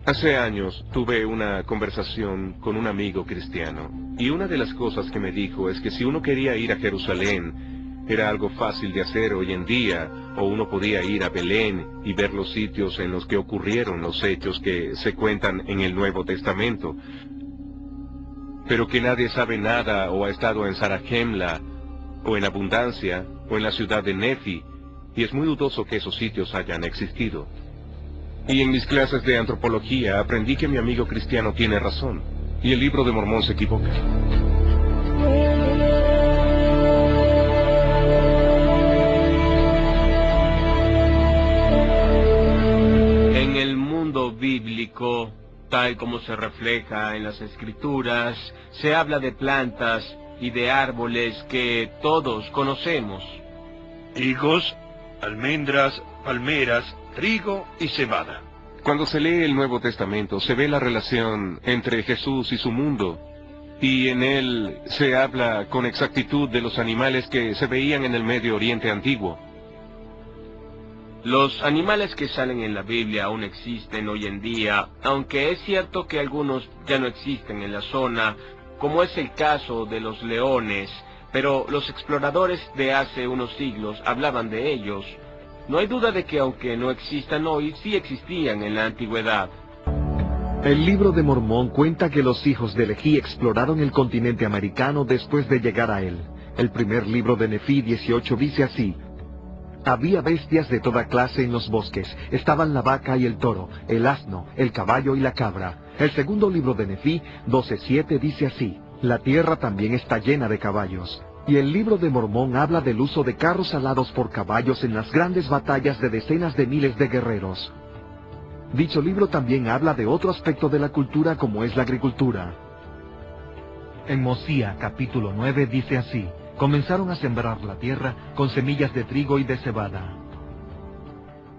Hace años tuve una conversación con un amigo cristiano, y una de las cosas que me dijo es que si uno quería ir a Jerusalén, era algo fácil de hacer hoy en día, o uno podía ir a Belén y ver los sitios en los que ocurrieron los hechos que se cuentan en el Nuevo Testamento, pero que nadie sabe nada o ha estado en Zarahemla, o en Abundancia, o en la ciudad de Nefi, y es muy dudoso que esos sitios hayan existido. Y en mis clases de antropología aprendí que mi amigo cristiano tiene razón, y el Libro de Mormón se equivoca. En el mundo bíblico, tal como se refleja en las Escrituras, se habla de plantas y de árboles que todos conocemos. Higos, almendras, palmeras, trigo y cebada. Cuando se lee el Nuevo Testamento, se ve la relación entre Jesús y su mundo, y en él se habla con exactitud de los animales que se veían en el Medio Oriente antiguo. Los animales que salen en la Biblia aún existen hoy en día, aunque es cierto que algunos ya no existen en la zona, como es el caso de los leones, pero los exploradores de hace unos siglos hablaban de ellos. No hay duda de que aunque no existan hoy, sí existían en la antigüedad. El Libro de Mormón cuenta que los hijos de Leví exploraron el continente americano después de llegar a él. El primer libro de Nefi 18 dice así: había bestias de toda clase en los bosques. Estaban la vaca y el toro, el asno, el caballo y la cabra. El segundo libro de Nefi 12:7 dice así: la tierra también está llena de caballos. Y el Libro de Mormón habla del uso de carros alados por caballos en las grandes batallas de decenas de miles de guerreros. Dicho libro también habla de otro aspecto de la cultura como es la agricultura. En Mosía capítulo 9 dice así: comenzaron a sembrar la tierra con semillas de trigo y de cebada.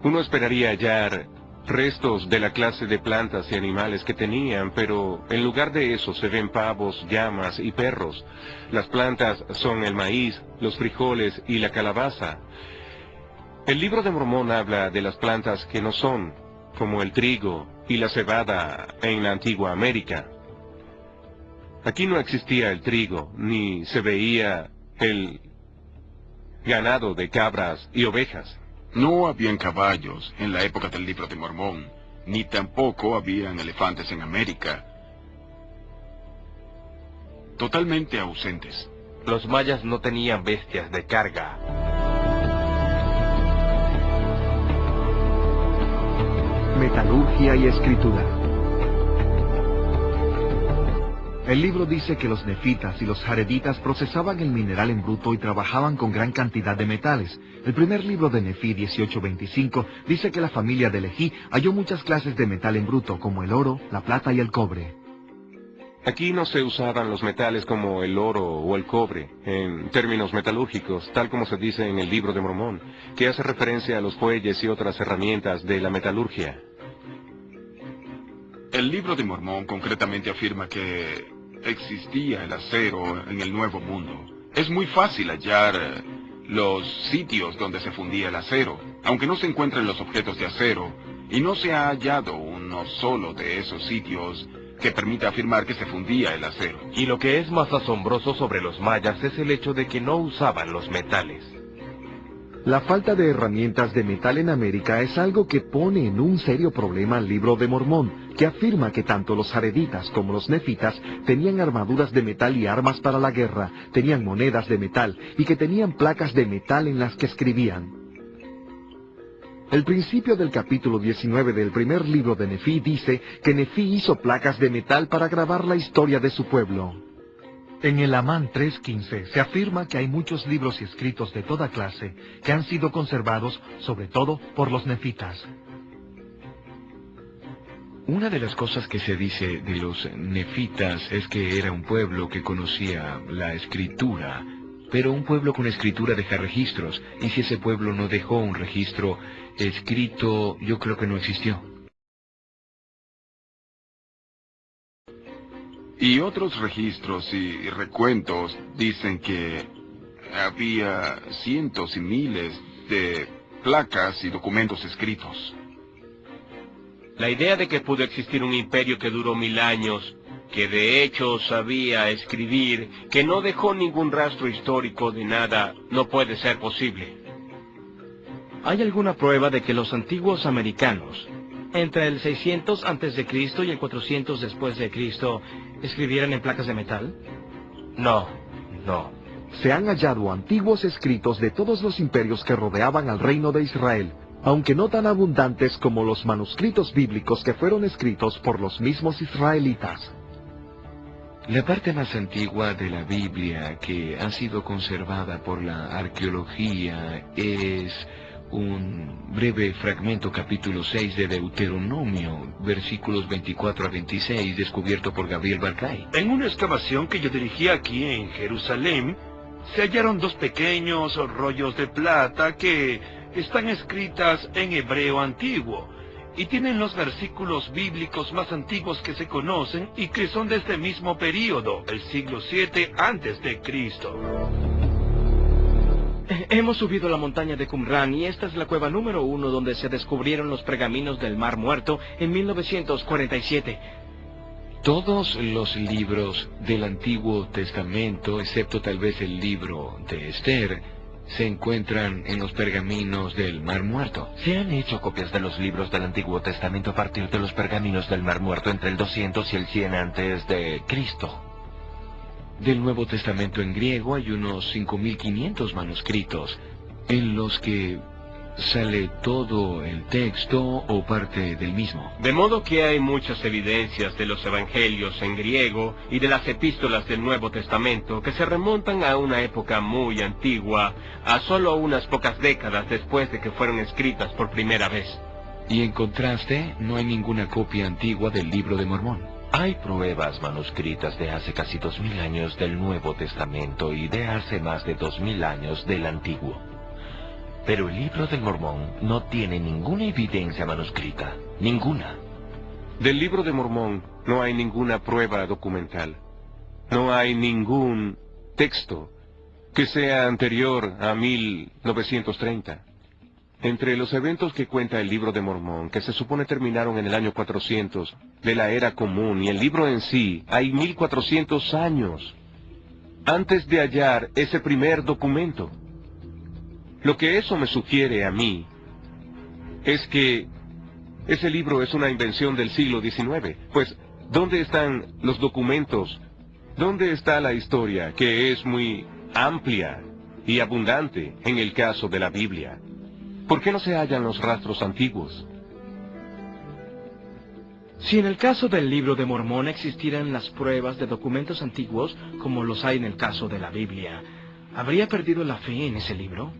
Uno esperaría hallar restos de la clase de plantas y animales que tenían, pero en lugar de eso se ven pavos, llamas y perros. Las plantas son el maíz, los frijoles y la calabaza. El Libro de Mormón habla de las plantas que no son, como el trigo y la cebada en la antigua América. Aquí no existía el trigo, ni se veía el ganado de cabras y ovejas. No habían caballos en la época del Libro de Mormón, ni tampoco habían elefantes en América. Totalmente ausentes. Los mayas no tenían bestias de carga. Metalurgia y escritura. El libro dice que los nefitas y los jareditas procesaban el mineral en bruto y trabajaban con gran cantidad de metales. El primer libro de Nefi 18:25 dice que la familia de Leví halló muchas clases de metal en bruto, como el oro, la plata y el cobre. Aquí no se usaban los metales como el oro o el cobre, en términos metalúrgicos, tal como se dice en el Libro de Mormón, que hace referencia a los fuelles y otras herramientas de la metalurgia. El Libro de Mormón concretamente afirma que existía el acero en el Nuevo Mundo. Es muy fácil hallar los sitios donde se fundía el acero, aunque no se encuentren los objetos de acero, y no se ha hallado uno solo de esos sitios que permita afirmar que se fundía el acero. Y lo que es más asombroso sobre los mayas es el hecho de que no usaban los metales. La falta de herramientas de metal en América es algo que pone en un serio problema al Libro de Mormón, que afirma que tanto los jareditas como los nefitas tenían armaduras de metal y armas para la guerra, tenían monedas de metal y que tenían placas de metal en las que escribían. El principio del capítulo 19 del primer libro de Nefi dice que Nefi hizo placas de metal para grabar la historia de su pueblo. En el Amán 3:15 se afirma que hay muchos libros y escritos de toda clase que han sido conservados, sobre todo por los nefitas. Una de las cosas que se dice de los nefitas es que era un pueblo que conocía la escritura, pero un pueblo con escritura deja registros, y si ese pueblo no dejó un registro escrito, yo creo que no existió. Y otros registros y recuentos dicen que había cientos y miles de placas y documentos escritos. La idea de que pudo existir un imperio que duró 1000 años, que de hecho sabía escribir, que no dejó ningún rastro histórico de nada, no puede ser posible. ¿Hay alguna prueba de que los antiguos americanos, entre el 600 a.C. y el 400 después de Cristo, escribieran en placas de metal? No. Se han hallado antiguos escritos de todos los imperios que rodeaban al reino de Israel, aunque no tan abundantes como los manuscritos bíblicos que fueron escritos por los mismos israelitas. La parte más antigua de la Biblia que ha sido conservada por la arqueología es un breve fragmento capítulo 6 de Deuteronomio, versículos 24 a 26, descubierto por Gabriel Barclay. En una excavación que yo dirigí aquí en Jerusalén, se hallaron 2 pequeños rollos de plata que están escritas en hebreo antiguo, y tienen los versículos bíblicos más antiguos que se conocen y que son de este mismo período, el siglo 7 antes de Cristo. Hemos subido la montaña de Qumran y esta es la cueva número 1 donde se descubrieron los pergaminos del Mar Muerto en 1947. Todos los libros del Antiguo Testamento, excepto tal vez el libro de Esther, se encuentran en los pergaminos del Mar Muerto. Se han hecho copias de los libros del Antiguo Testamento a partir de los pergaminos del Mar Muerto entre el 200 y el 100 antes de Cristo. Del Nuevo Testamento en griego hay unos 5.500 manuscritos, en los que sale todo el texto o parte del mismo. De modo que hay muchas evidencias de los evangelios en griego y de las epístolas del Nuevo Testamento que se remontan a una época muy antigua, a solo unas pocas décadas después de que fueron escritas por primera vez. Y en contraste, no hay ninguna copia antigua del Libro de Mormón. Hay pruebas manuscritas de hace casi 2000 años del Nuevo Testamento y de hace más de 2000 años del Antiguo. Pero el Libro del Mormón no tiene ninguna evidencia manuscrita. Ninguna. Del Libro de Mormón no hay ninguna prueba documental. No hay ningún texto que sea anterior a 1930. Entre los eventos que cuenta el Libro de Mormón, que se supone terminaron en el año 400 de la Era Común, y el libro en sí, hay 1400 años antes de hallar ese primer documento. Lo que eso me sugiere a mí es que ese libro es una invención del siglo XIX. Pues, ¿dónde están los documentos? ¿Dónde está la historia, que es muy amplia y abundante en el caso de la Biblia? ¿Por qué no se hallan los rastros antiguos? Si en el caso del Libro de Mormón existieran las pruebas de documentos antiguos, como los hay en el caso de la Biblia, ¿habría perdido la fe en ese libro?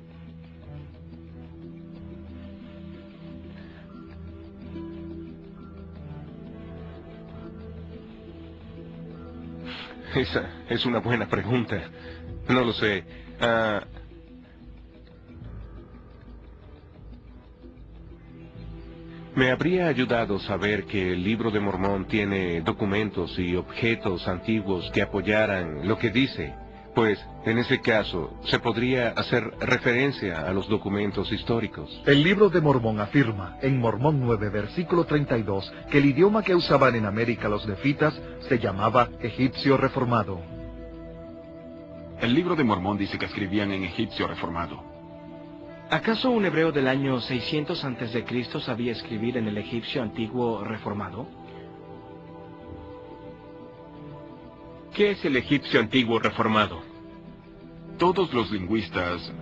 Esa es una buena pregunta. No lo sé. Me habría ayudado saber que el Libro de Mormón tiene documentos y objetos antiguos que apoyaran lo que dice, pues en ese caso se podría hacer referencia a los documentos históricos. El Libro de Mormón afirma, en Mormón 9, versículo 32, que el idioma que usaban en América los nefitas se llamaba egipcio reformado. El Libro de Mormón dice que escribían en egipcio reformado. ¿Acaso un hebreo del año 600 a.C. sabía escribir en el egipcio antiguo reformado? ¿Qué es el egipcio antiguo reformado? Todos los lingüistas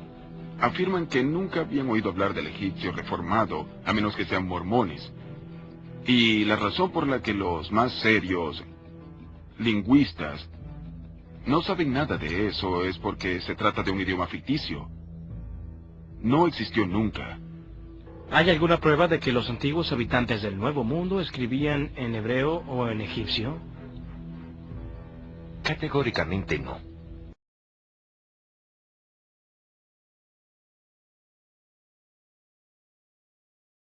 afirman que nunca habían oído hablar del egipcio reformado, a menos que sean mormones. Y la razón por la que los más serios lingüistas no saben nada de eso es porque se trata de un idioma ficticio. No existió nunca. ¿Hay alguna prueba de que los antiguos habitantes del Nuevo Mundo escribían en hebreo o en egipcio? Categóricamente no.